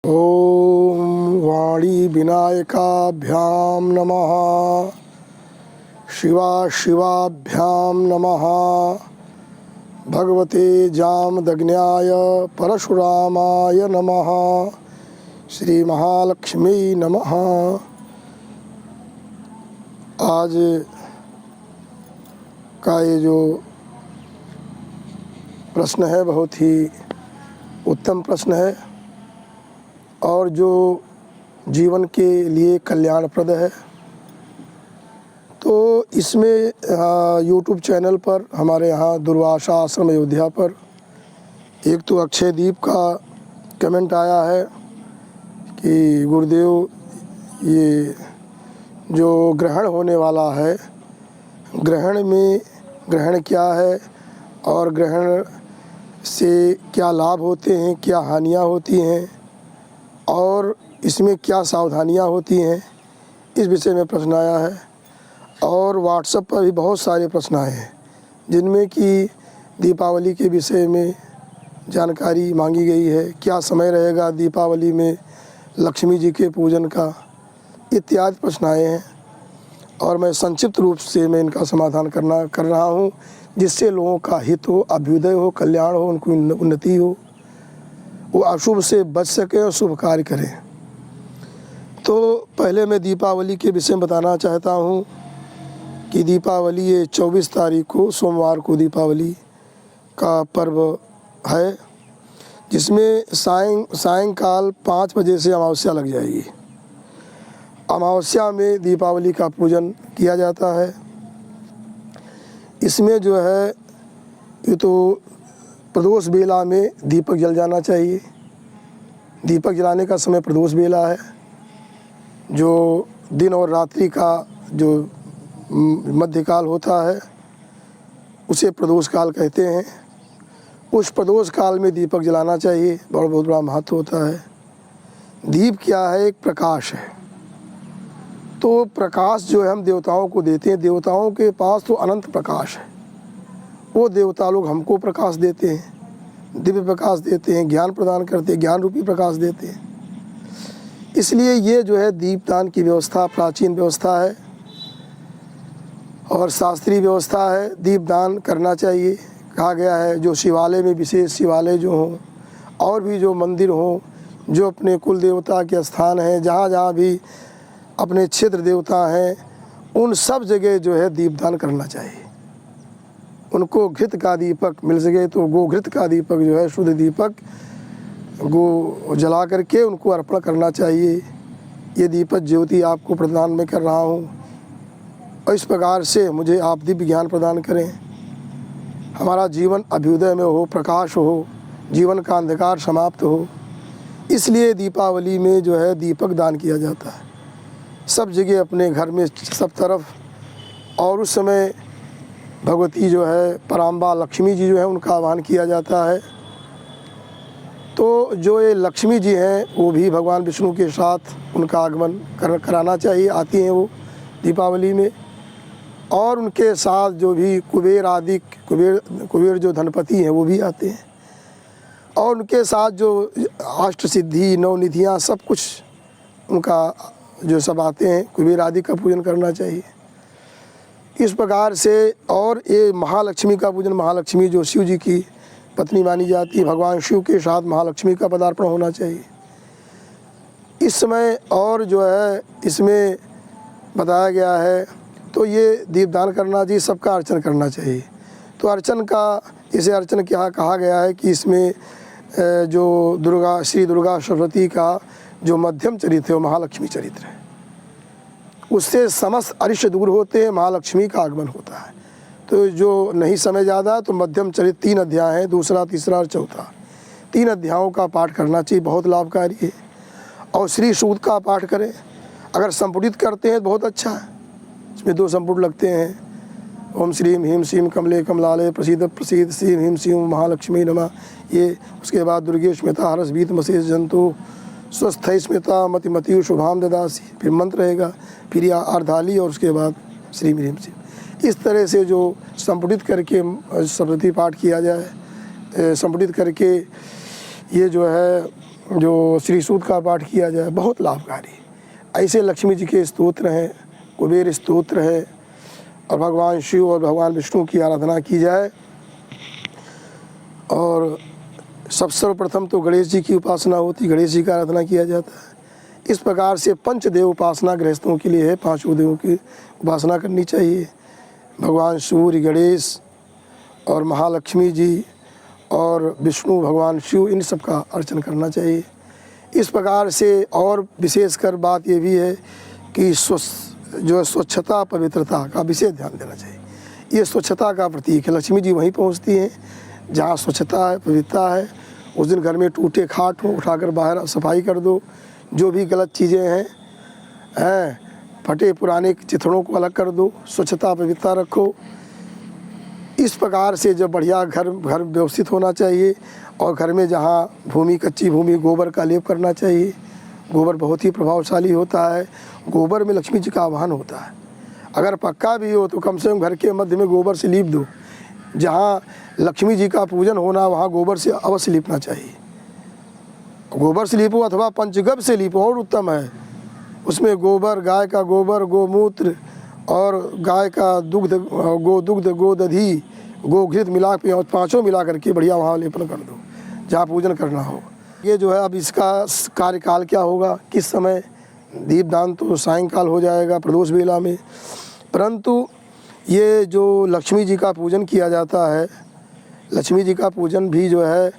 ओम वाणी विनायकाभ्यां नमः। शिवाभ्यां नमः। भगवते जामदग्न्याय परशुरामाय नमः। श्री महालक्ष्मी नमः। आज का ये जो प्रश्न है बहुत ही उत्तम प्रश्न है और जो जीवन के लिए कल्याणप्रद है। तो इसमें यूट्यूब चैनल पर हमारे यहाँ दुर्वासा आश्रम अयोध्या पर एक तो अक्षय दीप का कमेंट आया है कि गुरुदेव ये जो ग्रहण होने वाला है, ग्रहण में ग्रहण क्या है और ग्रहण से क्या लाभ होते हैं, क्या हानियाँ होती हैं और इसमें क्या सावधानियाँ होती हैं, इस विषय में प्रश्न आया है। और व्हाट्सएप पर भी बहुत सारे प्रश्न आए हैं जिनमें कि दीपावली के विषय में जानकारी मांगी गई है, क्या समय रहेगा दीपावली में लक्ष्मी जी के पूजन का, इत्यादि प्रश्न आए हैं। और मैं संक्षिप्त रूप से मैं इनका समाधान कर रहा हूँ जिससे लोगों का हित हो, अभ्युदय हो, कल्याण हो, उनको उन्नति हो, वो अशुभ से बच सकें और शुभ कार्य करें। तो पहले मैं दीपावली के विषय में बताना चाहता हूँ कि दीपावली ये 24 तारीख को सोमवार को दीपावली का पर्व है, जिसमें सायंकाल 5 बजे से अमावस्या लग जाएगी। अमावस्या में दीपावली का पूजन किया जाता है। इसमें जो है ये तो प्रदोष बेला में दीपक जल जाना चाहिए। दीपक जलाने का समय प्रदोष बेला है, जो दिन और रात्रि का जो मध्यकाल होता है उसे प्रदोष काल कहते हैं। उस प्रदोष काल में दीपक जलाना चाहिए, बहुत बड़ा महत्व होता है। दीप क्या है? एक प्रकाश है। तो प्रकाश जो है हम देवताओं को देते हैं। देवताओं के पास तो अनंत प्रकाश है, वो देवता लोग हमको प्रकाश देते हैं, दिव्य प्रकाश देते हैं, ज्ञान प्रदान करते हैं, ज्ञान रूपी प्रकाश देते हैं। इसलिए ये जो है दीपदान की व्यवस्था प्राचीन व्यवस्था है और शास्त्रीय व्यवस्था है। दीपदान करना चाहिए, कहा गया है। जो शिवालय में विशेष शिवालय जो हों और भी जो मंदिर हों, जो अपने कुल देवता के स्थान हैं, जहाँ जहाँ भी अपने क्षेत्र देवता हैं, उन सब जगह जो है दीपदान करना चाहिए। उनको घृत का दीपक मिल सके तो गोघृत का दीपक जो है, शुद्ध दीपक गो जला करके उनको अर्पण करना चाहिए। ये दीपक ज्योति आपको प्रदान मैं कर रहा हूँ और इस प्रकार से मुझे आप दिव्य ज्ञान प्रदान करें, हमारा जीवन अभ्युदय में हो, प्रकाश हो, जीवन का अंधकार समाप्त हो। इसलिए दीपावली में जो है दीपक दान किया जाता है सब जगह, अपने घर में सब तरफ। और उस समय भगवती जो है पराम्बा लक्ष्मी जी जो है उनका आह्वान किया जाता है। तो जो ये लक्ष्मी जी हैं वो भी भगवान विष्णु के साथ उनका आगमन कराना चाहिए, आती हैं वो दीपावली में। और उनके साथ जो भी कुबेर आदि कुबेर जो धनपति हैं वो भी आते हैं। और उनके साथ जो अष्ट सिद्धि नवनिधियाँ सब कुछ उनका जो सब आते हैं, कुबेर आदि का पूजन करना चाहिए। इस प्रकार से। और ये महालक्ष्मी का पूजन, महालक्ष्मी जो शिव जी की पत्नी मानी जाती है, भगवान शिव के साथ महालक्ष्मी का पदार्पण होना चाहिए इस समय। और जो है इसमें बताया गया है तो ये दीपदान करना चाहिए, सबका अर्चन करना चाहिए। तो अर्चन का, इसे अर्चन क्या कहा गया है कि इसमें जो श्री दुर्गा सरस्वती का जो मध्यम चरित्र है वो महालक्ष्मी चरित्र है। उससे समस्त अरिष्ट दूर होते हैं, महालक्ष्मी का आगमन होता है। तो जो नहीं समय ज़्यादा तो मध्यम चरित्र 3 अध्याय हैं, दूसरा, तीसरा और चौथा। 3 अध्यायों का पाठ करना चाहिए, बहुत लाभकारी है। और श्री सूक्त का पाठ करें, अगर संपुटित करते हैं तो बहुत अच्छा है। इसमें 2 संपुट लगते हैं। ओम श्रीम ह्रीम श्रीम कमले कमलालय प्रसीद प्रसीद श्रीम ह्रीम श्रीम महालक्ष्मी नमः। ये उसके बाद दुर्गे स्मिता हरस भीत मशेष जंतु स्वस्थ स्मिता मतिमति शुभाम ददासी, फिर मंत्र रहेगा, फिर यह अर्धाली और उसके बाद श्रीम ह्रीम श्रीम। इस तरह से जो संपुटित करके सप्तशती पाठ किया जाए, संपुटित करके ये जो है जो श्री सूक्त का पाठ किया जाए, बहुत लाभकारी। ऐसे लक्ष्मी जी के स्तोत्र हैं, कुबेर स्तोत्र है, और भगवान शिव और भगवान विष्णु की आराधना की जाए। और सर्वप्रथम तो गणेश जी की उपासना होती, गणेश जी का आराधना किया जाता है। इस प्रकार से पंचदेव उपासना गृहस्थों के लिए है, पांचों देवों की उपासना करनी चाहिए। भगवान सूर्य, गणेश और महालक्ष्मी जी और विष्णु भगवान शिव, इन सब का अर्चन करना चाहिए। इस प्रकार से और विशेषकर बात ये भी है कि स्वच्छता पवित्रता का विशेष ध्यान देना चाहिए। ये स्वच्छता का प्रतीक है। लक्ष्मी जी वहीं पहुंचती हैं जहाँ स्वच्छता है, पवित्रता है। उस दिन घर में टूटे खाट हो, उठाकर बाहर सफाई कर दो। जो भी गलत चीज़ें हैं, फटे पुराने चिथड़ों को अलग कर दो, स्वच्छता पवित्रता रखो। इस प्रकार से जब बढ़िया घर व्यवस्थित होना चाहिए। और घर में जहाँ भूमि, कच्ची भूमि, गोबर का लेप करना चाहिए। गोबर बहुत ही प्रभावशाली होता है। गोबर में लक्ष्मी जी का आवाहन होता है। अगर पक्का भी हो तो कम से कम घर के मध्य में गोबर से लीप दो। जहाँ लक्ष्मी जी का पूजन होना, वहाँ गोबर से अवश्य लीपना चाहिए। गोबर से लीपो अथवा पंचगव्य से लीपो और उत्तम है। उसमें गोबर, गाय का गोबर, गोमूत्र और गाय का दुग्ध, गोदुग्ध, गोदधी, गोघृत मिला के, और पाँचों मिला करके बढ़िया वहाँ लेपन कर दो जहाँ पूजन करना हो। ये जो है, अब इसका कार्यकाल क्या होगा, किस समय दीपदान, तो सायंकाल हो जाएगा प्रदोष बेला में। परंतु ये जो लक्ष्मी जी का पूजन किया जाता है, लक्ष्मी जी का पूजन भी जो है,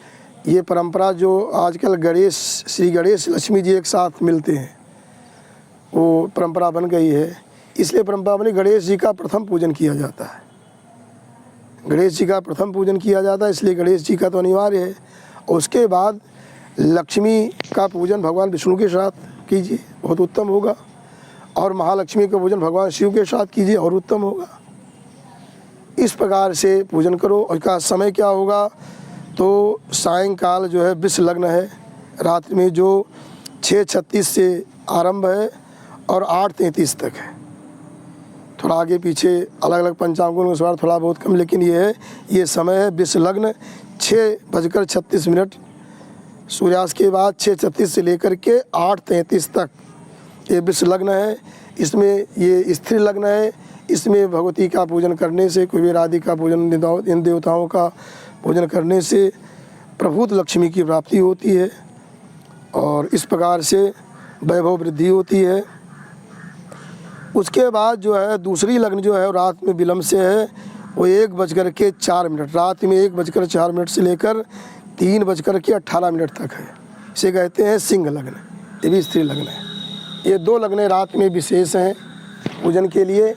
ये परंपरा जो आजकल गणेश, श्री गणेश लक्ष्मी जी एक साथ मिलते हैं, वो परंपरा बन गई है। इसलिए परंपरा बनी, गणेश जी का प्रथम पूजन किया जाता है। गणेश जी का प्रथम पूजन किया जाता है, इसलिए गणेश जी का तो अनिवार्य है। और उसके बाद लक्ष्मी का पूजन भगवान विष्णु के साथ कीजिए, बहुत उत्तम होगा। और महालक्ष्मी का पूजन भगवान शिव के साथ कीजिए, और उत्तम होगा। इस प्रकार से पूजन करो। और इसका समय क्या होगा, तो सायंकाल जो है विष लग्न है, रात्रि में जो 6:36 से आरंभ है और 8:33 तक है। थोड़ा आगे पीछे अलग अलग पंचांगों के अनुसार थोड़ा बहुत कम, लेकिन ये समय है विष लग्न 6:36 सूर्यास्त के बाद 6:36 से लेकर के 8:33 तक ये विष लग्न है। इसमें ये स्थिर लग्न है। इसमें भगवती का पूजन करने से, कुबेर आदि का पूजन, इन देवताओं का पूजन करने से प्रभुत लक्ष्मी की प्राप्ति होती है। और इस प्रकार से वैभव वृद्धि होती है। उसके बाद जो है दूसरी लग्न जो है रात में विलम्ब से है, वो 1:04 रात में 1:04 से लेकर 3:18 तक है। इसे कहते हैं सिंह लग्न। ये भी स्त्री लग्न है। ये दो लग्न रात में विशेष हैं पूजन के लिए।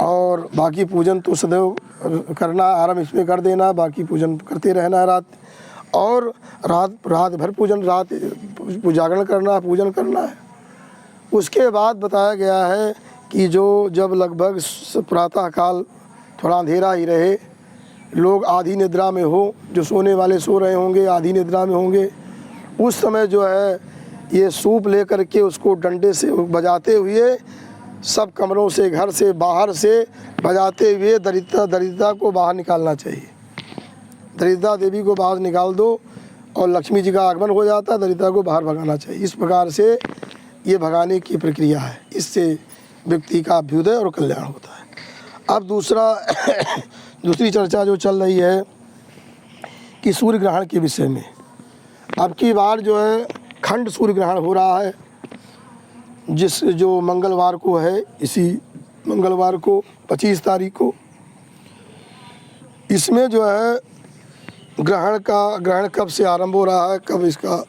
और बाकी पूजन तो सदैव करना, आराम इसमें कर देना, बाकी पूजन करते रहना रात। और रात भर पूजन, रात जागरण करना, पूजन करना है। उसके बाद बताया गया है कि जब लगभग प्रातः काल थोड़ा अंधेरा ही रहे, लोग आधी निद्रा में हो, जो सोने वाले सो रहे होंगे, आधी निद्रा में होंगे, उस समय जो है ये सूप लेकर के उसको डंडे से बजाते हुए सब कमरों से, घर से, बाहर से बजाते हुए दरिद्रता को बाहर निकालना चाहिए। दरिद्रता देवी को बाहर निकाल दो और लक्ष्मी जी का आगमन हो जाता है। दरिद्रता को बाहर भगाना चाहिए। इस प्रकार से ये भगाने की प्रक्रिया है। इससे व्यक्ति का अभ्युदय और कल्याण होता है। अब दूसरी चर्चा जो चल रही है कि सूर्य ग्रहण के विषय में। अब की बार जो है खंड सूर्य ग्रहण हो रहा है, जो मंगलवार को है, इसी मंगलवार को 25 तारीख को। इसमें जो है ग्रहण कब से आरंभ हो रहा है, कब इसका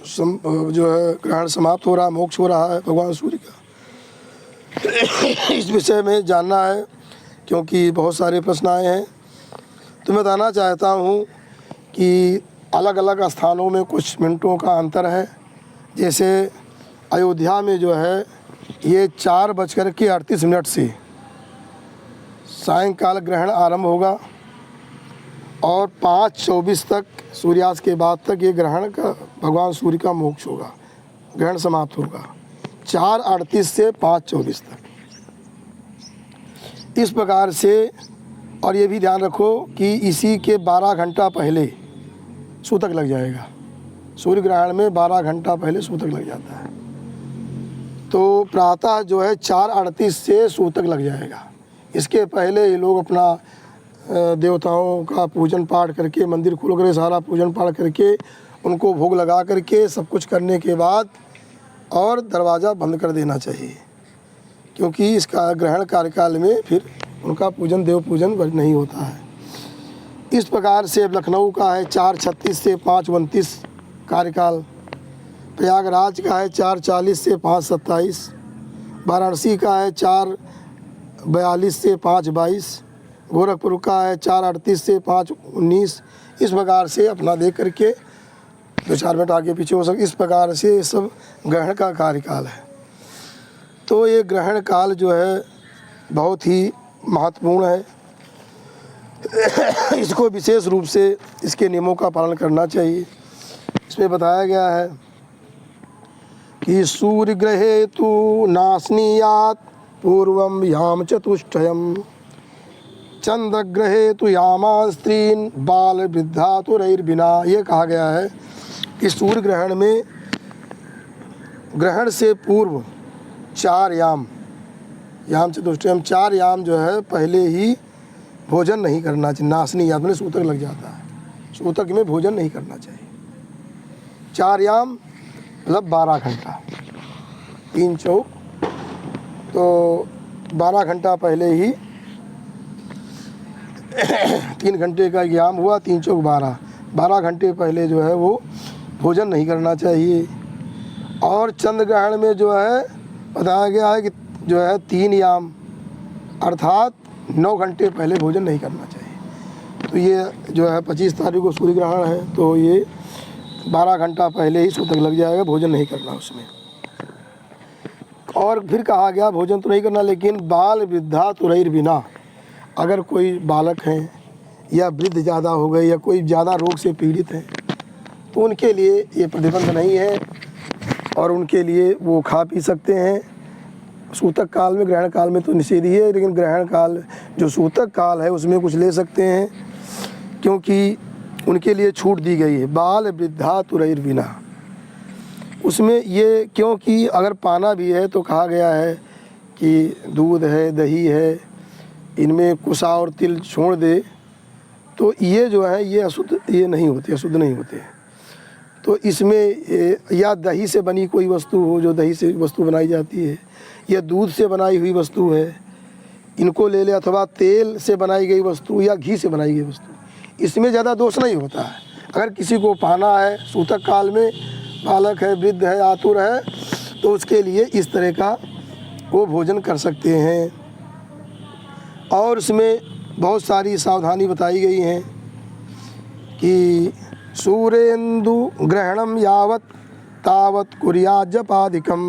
जो है ग्रहण समाप्त हो रहा है, मोक्ष हो रहा है भगवान सूर्य का, इस विषय में जानना है, क्योंकि बहुत सारे प्रश्न आए हैं। तो मैं बताना चाहता हूँ कि अलग अलग स्थानों में कुछ मिनटों का अंतर है। जैसे अयोध्या में जो है ये 4:38 से सायंकाल ग्रहण आरंभ होगा और 5:24 तक, सूर्यास्त के बाद तक ये ग्रहण का भगवान सूर्य का मोक्ष होगा, ग्रहण समाप्त होगा 4:38 से 5:24 तक। इस प्रकार से, और ये भी ध्यान रखो कि इसी के 12 घंटा पहले सूतक लग जाएगा। सूर्य ग्रहण में 12 घंटा पहले सूतक लग जाता है। तो प्रातः जो है 4:38 से सूतक लग जाएगा। इसके पहले ये लोग अपना देवताओं का पूजन पाठ करके, मंदिर खोल कर सारा पूजन पाठ करके, उनको भोग लगा करके, सब कुछ करने के बाद और दरवाज़ा बंद कर देना चाहिए, क्योंकि इसका ग्रहण कार्यकाल में फिर उनका पूजन, देव पूजन नहीं होता है। इस प्रकार से लखनऊ का है 4:36 से 5:29 कार्यकाल, प्रयागराज का है 4:40 से 5:27, वाराणसी का है 4:42 से 5:22, गोरखपुर का है 4:38 से 5:19। इस प्रकार से अपना देख करके 2-4 मिनट आगे पीछे हो सके, इस प्रकार से सब ग्रहण का कार्यकाल है। तो ये ग्रहण काल जो है बहुत ही महत्वपूर्ण है। इसको विशेष रूप से इसके नियमों का पालन करना चाहिए। इसमें बताया गया है कि सूर्य ग्रहे तु नासनीयात पूर्वम याम चतुष्टयम, चंद्र ग्रहे तु यामा स्त्रीन बाल वृद्धा तुरैर्बिना। ये कहा गया है कि सूर्य ग्रहण में ग्रहण से पूर्व 4 याम चतुष्टयम, 4 याम जो है पहले ही भोजन नहीं करना चाहिए। नासनी याद में सूतक लग जाता है, सूतक में भोजन नहीं करना चाहिए। 4 याम मतलब 12 घंटा, 3 चौक, तो 12 घंटा पहले ही 3 घंटे का याम हुआ, 3 चौक 12 घंटे पहले जो है वो भोजन नहीं करना चाहिए। और चंद्र ग्रहण में जो है बताया गया है कि जो है 3 याम अर्थात 9 घंटे पहले भोजन नहीं करना चाहिए। तो ये जो है 25 तारीख को सूर्य ग्रहण है, तो ये 12 घंटा पहले ही सूतक लग जाएगा, भोजन नहीं करना उसमें। और फिर कहा गया भोजन तो नहीं करना, लेकिन बाल वृद्धा तुरैर्बिना, अगर कोई बालक हैं या वृद्ध ज़्यादा हो गए या कोई ज़्यादा रोग से पीड़ित हैं तो उनके लिए ये प्रतिबंध नहीं है और उनके लिए वो खा पी सकते हैं। सूतक काल में, ग्रहण काल में तो निषेध ही है, लेकिन ग्रहण काल जो सूतक काल है उसमें कुछ ले सकते हैं, क्योंकि उनके लिए छूट दी गई है। बाल वृद्धा तुरैर्बिना, उसमें ये, क्योंकि अगर पाना भी है तो कहा गया है कि दूध है, दही है, इनमें कुसा और तिल छोड़ दे, तो ये जो है ये अशुद्ध, ये नहीं होते, अशुद्ध नहीं होते। तो इसमें या दही से बनी कोई वस्तु हो, जो दही से वस्तु बनाई जाती है, या दूध से बनाई हुई वस्तु है, इनको ले ले, अथवा तेल से बनाई गई वस्तु या घी से बनाई गई वस्तु, इसमें ज़्यादा दोष नहीं होता है। अगर किसी को पाना है सूतक काल में, बालक है, वृद्ध है, आतुर है, तो उसके लिए इस तरह का वो भोजन कर सकते हैं। और इसमें बहुत सारी सावधानी बताई गई हैं कि सूर्येन्दु ग्रहणम यावत तावत कुर्यात् जपादिकम,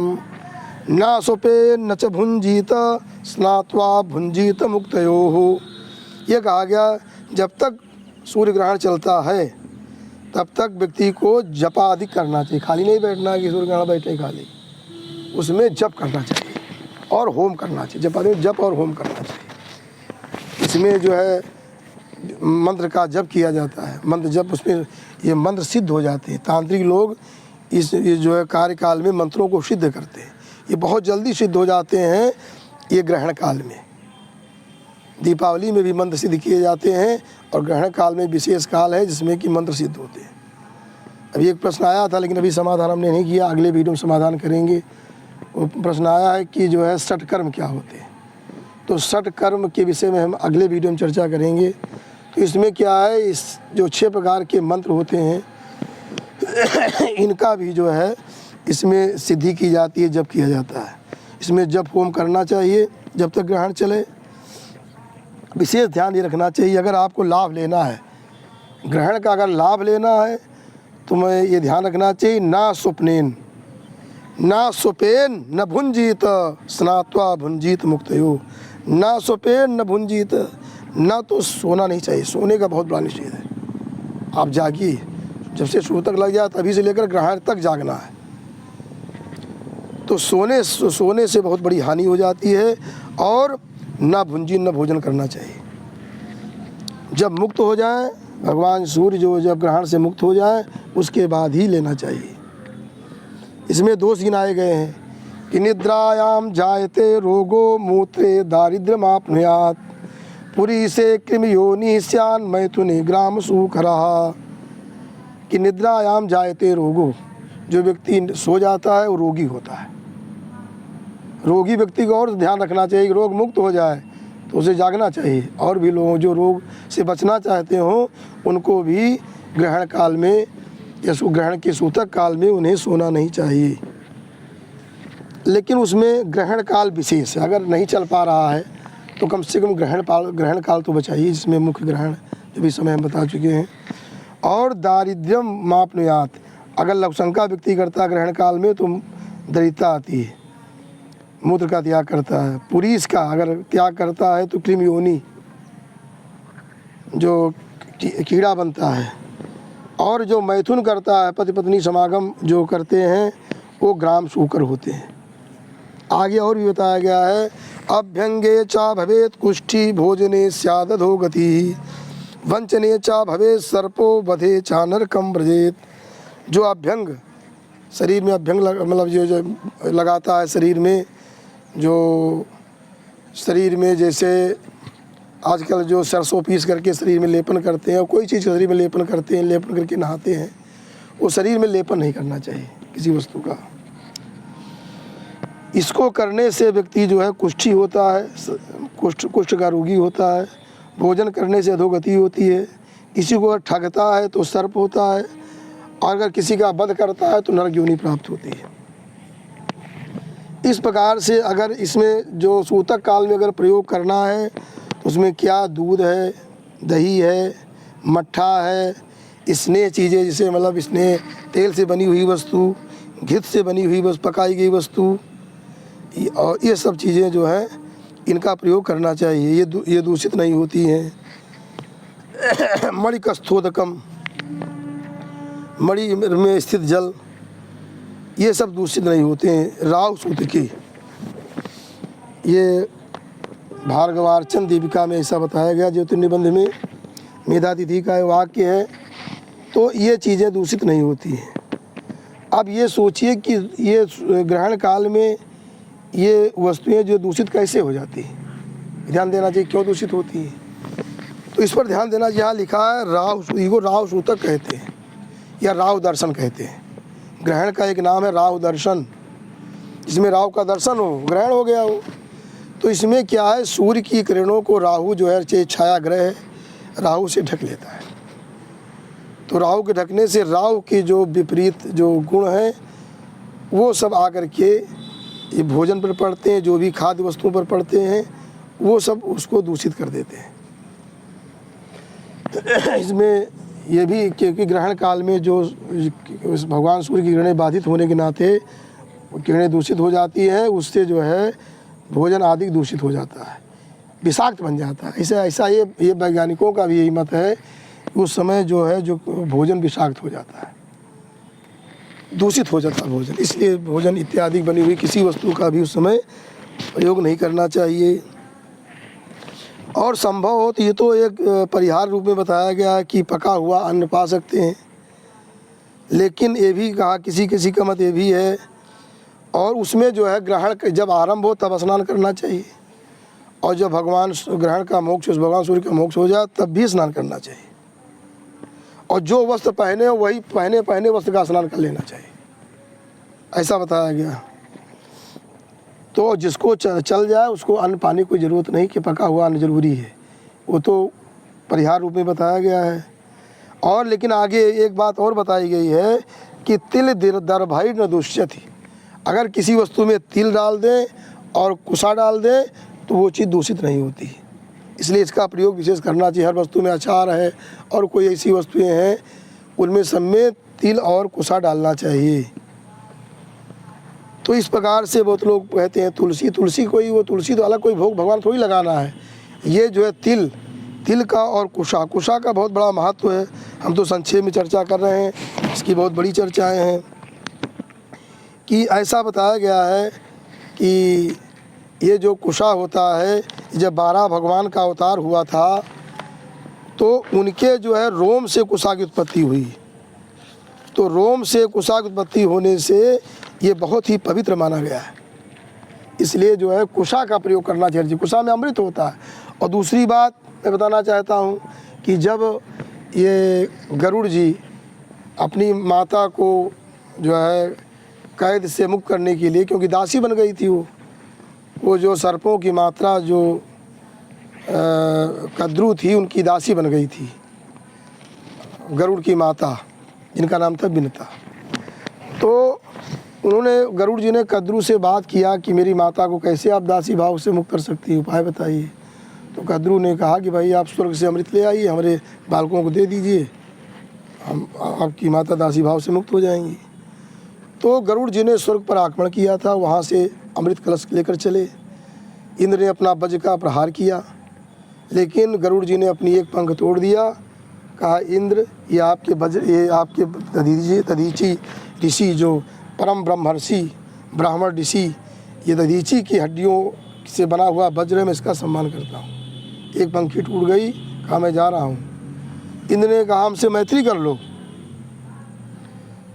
न सुपे न च भुंजीत स्नात्वा भुंजीत मुक्तयोः। ये कहा गया जब तक सूर्य ग्रहण चलता है तब तक व्यक्ति को जपादि करना चाहिए। खाली नहीं बैठना कि सूर्य ग्रहण बैठे खाली, उसमें जप करना चाहिए और होम करना चाहिए। जपादि में जप और होम करना चाहिए। इसमें जो है मंत्र का जप किया जाता है, मंत्र जप, उसमें ये मंत्र सिद्ध हो जाते हैं। तांत्रिक लोग इस जो है कार्यकाल में मंत्रों को सिद्ध करते हैं, ये बहुत जल्दी सिद्ध हो जाते हैं। ये ग्रहण काल में, दीपावली में भी मंत्र सिद्ध किए जाते हैं और ग्रहण काल में विशेष काल है जिसमें कि मंत्र सिद्ध होते हैं। अभी एक प्रश्न आया था लेकिन अभी समाधान हमने नहीं किया, अगले वीडियो में समाधान करेंगे। वो प्रश्न आया है कि जो है षटकर्म क्या होते हैं, तो षटकर्म के विषय में हम अगले वीडियो में चर्चा करेंगे। तो इसमें क्या है, इस जो 6 प्रकार के मंत्र होते हैं इनका भी जो है इसमें सिद्धि की जाती है, जप किया जाता है। इसमें जप होम करना चाहिए जब तक ग्रहण चले। विशेष ध्यान ये रखना चाहिए, अगर आपको लाभ लेना है ग्रहण का, अगर लाभ लेना है तो मैं ये ध्यान रखना चाहिए, ना सुपनेन ना सुपेन न भुंजीत स्नात्वा भुंजीत मुक्तयो। ना सुपेन न भुंजीत, ना तो सोना नहीं चाहिए, सोने का बहुत बड़ा निषेध है। आप जागिए, जब से सूतक लग जाए तभी से लेकर ग्रहण तक जागना है। तो सोने से बहुत बड़ी हानि हो जाती है। और ना भुंजी न भोजन करना चाहिए। जब मुक्त हो जाए भगवान सूर्य जो जब ग्रहण से मुक्त हो जाए उसके बाद ही लेना चाहिए। इसमें दोष गिनाए गए हैं कि निद्रायाम जायते रोगो मूत्रे दारिद्र्यमाप्नुयात् पुरी से कृमि योनि स्यान मैथुने ग्राम सुखरहा। कि निद्रायाम जायते रोगो, जो व्यक्ति सो जाता है वो रोगी होता है। रोगी व्यक्ति को और ध्यान रखना चाहिए कि रोग मुक्त हो जाए तो उसे जागना चाहिए। और भी लोग जो रोग से बचना चाहते हों उनको भी ग्रहण काल में या ग्रहण के सूतक काल में उन्हें सोना नहीं चाहिए। लेकिन उसमें ग्रहण काल विशेष है, अगर नहीं चल पा रहा है तो कम से कम ग्रहण काल तो बचाइए, जिसमें मुख्य ग्रहण जो भी समय हम बता चुके हैं। और दारिद्र्यम मापनुयात, अगर लघुशंका व्यक्ति करता है ग्रहण काल में तो दरिद्रता आती है, मूत्र का त्याग करता है। पुरीस का अगर त्याग करता है तो कृमि योनि जो कीड़ा बनता है। और जो मैथुन करता है, पति पत्नी समागम जो करते हैं वो ग्राम शूकर होते हैं। आगे और भी बताया गया है अभ्यंगे चा भवेत कुष्ठी भोजने स्यादधो गति वंचने चा भवेत सर्पो बधे चा नरकम व्रजेत। जो अभ्यंग शरीर में अभ्यंग मतलब जो लगाता है शरीर में, जो शरीर में जैसे आजकल जो सरसों पीस करके शरीर में लेपन करते हैं और कोई चीज़ शरीर में लेपन करते हैं, लेपन करके नहाते हैं, वो शरीर में लेपन नहीं करना चाहिए किसी वस्तु का। इसको करने से व्यक्ति जो है कुष्ठी होता है, कुष्ठ का रोगी होता है। भोजन करने से अधोगति होती है। किसी को अगर ठगता है तो सर्प होता है, और अगर किसी का वध करता है तो नरक योनि प्राप्त होती है। इस प्रकार से अगर इसमें जो सूतक काल में अगर प्रयोग करना है तो उसमें क्या दूध है, दही है, मट्ठा है, स्नेह चीज़ें जिसे मतलब स्नेह तेल से बनी हुई वस्तु, घित से बनी हुई वस्तु, पकाई गई वस्तु, और ये सब चीज़ें जो है इनका प्रयोग करना चाहिए। ये दूषित नहीं होती हैं। मणिकस्थोदकम, मणि में स्थित जल, ये सब दूषित नहीं होते हैं। राव सूतकी, ये भार्गवार्चन दीपिका में ऐसा बताया गया ज्योतिर्निबंध में, मेधातिथि का वाक्य है। तो ये चीज़ें दूषित नहीं होती हैं। अब ये सोचिए कि ये ग्रहण काल में ये वस्तुएं जो दूषित कैसे हो जाती हैं, ध्यान देना चाहिए क्यों दूषित होती हैं। तो इस पर ध्यान देना, यहाँ लिखा है राव, इसको राव सूतक कहते हैं या राव दर्शन कहते हैं। ग्रहण का एक नाम है राव दर्शन, जिसमें राव का दर्शन हो, ग्रहण हो गया हो। तो इसमें क्या है, सूर्य की किरणों को राहु जो है छाया ग्रह है, राहु से ढक लेता है। तो राहु के ढकने से राहु के जो विपरीत जो गुण हैं वो सब आकर के ये भोजन पर पड़ते हैं, जो भी खाद्य वस्तुओं पर पड़ते हैं, वो सब उसको दूषित कर देते हैं। इसमें ये भी क्योंकि ग्रहण काल में जो भगवान सूर्य की किरणें बाधित होने के नाते किरणें दूषित हो जाती हैं, उससे जो है भोजन आदि दूषित हो जाता है, विषाक्त बन जाता है। ऐसा ये वैज्ञानिकों का भी यही मत है, उस समय जो है जो भोजन विषाक्त हो जाता है, दूषित हो जाता है भोजन। इसलिए भोजन इत्यादि बनी हुई किसी वस्तु का भी उस समय प्रयोग नहीं करना चाहिए। और संभव हो तो ये तो एक परिहार रूप में बताया गया है कि पका हुआ अन्न पा सकते हैं, लेकिन ये भी कहा किसी किसी का मत ये भी है, और उसमें जो है ग्रहण जब आरंभ हो तब स्नान करना चाहिए, और जब भगवान ग्रहण का मोक्ष, भगवान सूर्य का मोक्ष हो जाए तब भी स्नान करना चाहिए। और जो वस्त्र पहने हो वही पहने वस्त्र का स्नान कर लेना चाहिए, ऐसा बताया गया। तो जिसको चल जाए उसको अन्न पानी की ज़रूरत नहीं कि पका हुआ अन्न जरूरी है, वो तो परिहार रूप में बताया गया है। और लेकिन आगे एक बात और बताई गई है कि तिल दर्भाई न दुष्यति, अगर किसी वस्तु में तिल डाल दें और कुसा डाल दें तो वो चीज़ दूषित नहीं होती, इसलिए इसका प्रयोग विशेष करना चाहिए। हर वस्तु में अचार है और कोई ऐसी वस्तुएं हैं उनमें सब में तिल और कुसा डालना चाहिए। तो इस प्रकार से बहुत लोग कहते हैं तुलसी तो अलग कोई भोग भगवान थोड़ी लगाना है। ये जो है तिल का और कुशा का बहुत बड़ा महत्व है। हम तो संक्षेप में चर्चा कर रहे हैं, इसकी बहुत बड़ी चर्चाएं हैं कि ऐसा बताया गया है कि ये जो कुशा होता है, जब 12 भगवान का अवतार हुआ था तो उनके जो है रोम से कुशा की उत्पत्ति हुई। तो रोम से कुशा की उत्पत्ति होने से ये बहुत ही पवित्र माना गया है, इसलिए जो है कुशा का प्रयोग करना चाहिए। कुशा में अमृत होता है। और दूसरी बात मैं बताना चाहता हूँ कि जब ये गरुड़ जी अपनी माता को जो है कैद से मुक्त करने के लिए, क्योंकि दासी बन गई थी वो जो सर्पों की मात्रा जो कद्रू थी उनकी दासी बन गई थी, गरुड़ की माता जिनका नाम था बिनता। तो उन्होंने गरुड़ जी ने कद्रू से बात किया कि मेरी माता को कैसे आप दासी भाव से मुक्त कर सकती हैं, उपाय बताइए। तो कद्रू ने कहा कि भाई आप स्वर्ग से अमृत ले आइए, हमारे बालकों को दे दीजिए, हम आपकी माता दासी भाव से मुक्त हो जाएंगी। तो गरुड़ जी ने स्वर्ग पर आक्रमण किया था, वहाँ से अमृत कलश लेकर चले। इंद्र ने अपना वज्र का प्रहार किया, लेकिन गरुड़ जी ने अपनी एक पंख तोड़ दिया। कहा इंद्र ये आपके वज्र, ये आपके दधीची ऋषि जो परम ब्रह्मर्षि ब्राह्मण ऋषि, ये दधीची की हड्डियों से बना हुआ वज्र है, मैं इसका सम्मान करता हूँ। एक पंखी टूट गई, कहा मैं जा रहा हूँ। इंद्र ने कहा हमसे मैत्री कर लो।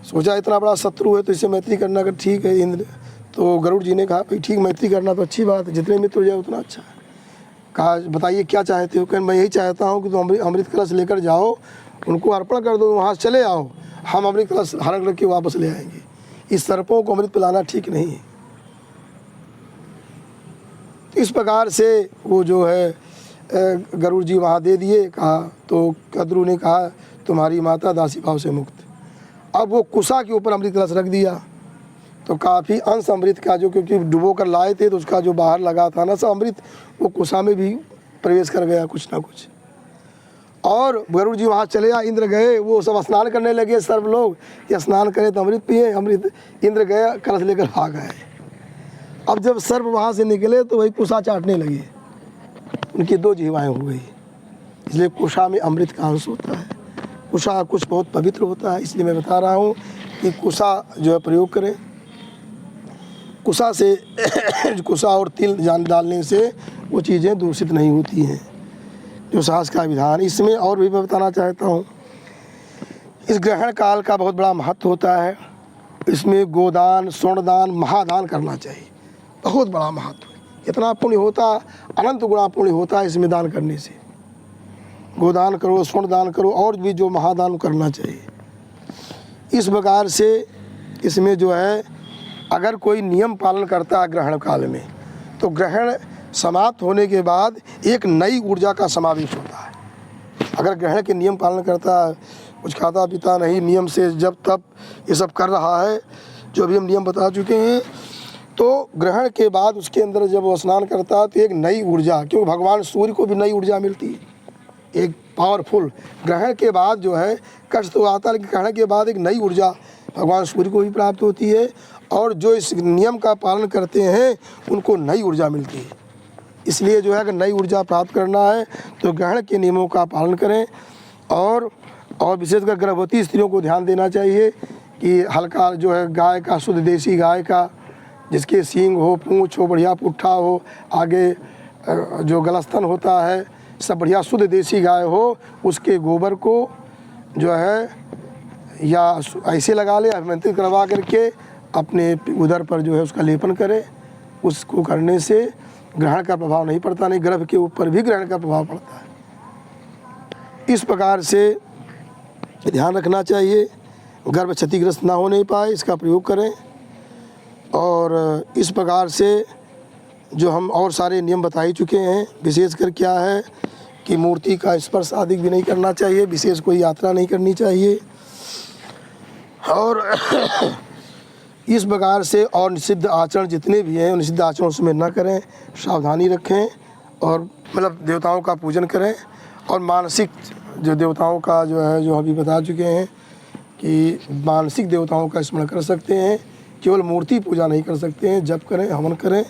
सोचा इतना बड़ा शत्रु है तो इससे मैत्री करना अगर ठीक है इंद्र। तो गरुड़ जी ने कहा भाई ठीक, मैत्री करना तो अच्छी बात है, जितने मित्र हो जाए उतना अच्छा है। कहा बताइए क्या चाहते हो। कहने मैं यही चाहता हूँ कि तुम अमृत कलश लेकर जाओ, उनको अर्पण कर दो, वहाँ से चले आओ, हम अमृत कलश हरण करके वापस ले आएंगे। इस सर्पों को अमृत पिलाना ठीक नहीं है। इस प्रकार से वो जो है गरुड़ जी वहाँ दे दिए। कहा तो कद्रू ने कहा तुम्हारी माता दासी भाव से मुक्त। अब वो कुशा के ऊपर अमृत कलश रख दिया, तो काफ़ी अंश अमृत का जो, क्योंकि डुबो कर लाए थे तो उसका जो बाहर लगा था ना सब अमृत वो कुशा में भी प्रवेश कर गया कुछ ना कुछ। और गरुड़ जी वहाँ चले आ, इंद्र गए, वो सब स्नान करने लगे। सर्व लोग ये स्नान करें तो अमृत पिए, अमृत इंद्र गए कलश लेकर भाग आए। अब जब सर्व वहाँ से निकले तो वही कुशा चाटने लगे, उनकी दो जीवाएँ हो गई। इसलिए कुशा में अमृत का अंश होता है, कुशा कुछ बहुत पवित्र होता है। इसलिए मैं बता रहा हूँ कि कुशा जो है प्रयोग करें। कुशा से कुशा और तिल जान डालने से वो चीज़ें दूषित नहीं होती हैं, जो साहस का विधान। इसमें और भी मैं बताना चाहता हूँ, इस ग्रहण काल का बहुत बड़ा महत्व होता है। इसमें गोदान, स्वर्णदान, महादान करना चाहिए, बहुत बड़ा महत्व है। इतना पुण्य होता, अनंत गुणा पुण्य होता है इसमें दान करने से। गोदान करो, स्वर्णदान करो, और भी जो महादान करना चाहिए। इस प्रकार से इसमें जो है अगर कोई नियम पालन करता है ग्रहण काल में, तो ग्रहण समाप्त होने के बाद एक नई ऊर्जा का समावेश होता है। अगर ग्रहण के नियम पालन करता है, कुछ खाता पीता नहीं, नियम से जब तब ये सब कर रहा है जो अभी हम नियम बता चुके हैं, तो ग्रहण के बाद उसके अंदर जब वो स्नान करता है तो एक नई ऊर्जा, क्योंकि भगवान सूर्य को भी नई ऊर्जा मिलती है, एक पावरफुल। ग्रहण के बाद जो है कष्ट तो आता है, लेकिन ग्रहण के बाद एक नई ऊर्जा भगवान सूर्य को भी प्राप्त होती है, और जो इस नियम का पालन करते हैं उनको नई ऊर्जा मिलती है। इसलिए जो है अगर नई ऊर्जा प्राप्त करना है तो ग्रहण के नियमों का पालन करें। और विशेषकर गर्भवती स्त्रियों को ध्यान देना चाहिए कि हल्का जो है गाय का, शुद्ध देसी गाय का, जिसके सींग हो, पूँछ हो, बढ़िया पुट्ठा हो, आगे जो गलस्तन होता है, सब बढ़िया शुद्ध देसी गाय हो, उसके गोबर को जो है या ऐसे लगा ले, अभिमंत्रित करवा करके अपने उदर पर जो है उसका लेपन करे। उसको करने से ग्रहण का प्रभाव नहीं पड़ता, नहीं गर्भ के ऊपर भी ग्रहण का प्रभाव पड़ता है। इस प्रकार से ध्यान रखना चाहिए, गर्भ क्षतिग्रस्त ना होने पाए, इसका प्रयोग करें। और इस प्रकार से जो हम और सारे नियम बता ही चुके हैं। विशेषकर क्या है कि मूर्ति का स्पर्श आदि भी नहीं करना चाहिए, विशेष कोई यात्रा नहीं करनी चाहिए। और इस प्रकार से और निषिद्ध आचरण जितने भी हैं, निषिद्ध आचरण उसमें न करें, सावधानी रखें, और मतलब देवताओं का पूजन करें। और मानसिक जो देवताओं का जो है, जो अभी बता चुके हैं कि मानसिक देवताओं का स्मरण कर सकते हैं, केवल मूर्ति पूजा नहीं कर सकते हैं, जप करें, हवन करें।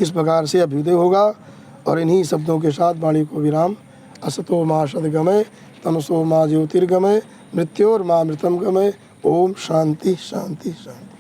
इस प्रकार से अभ्युदय होगा। और इन्हीं शब्दों के साथ वाणी को विराम। असतो माँ सद्गमय, तमसो माँ ज्योतिर्गमय, मृत्योर्मा मृतम गमय। ओम शांति शांति शांति।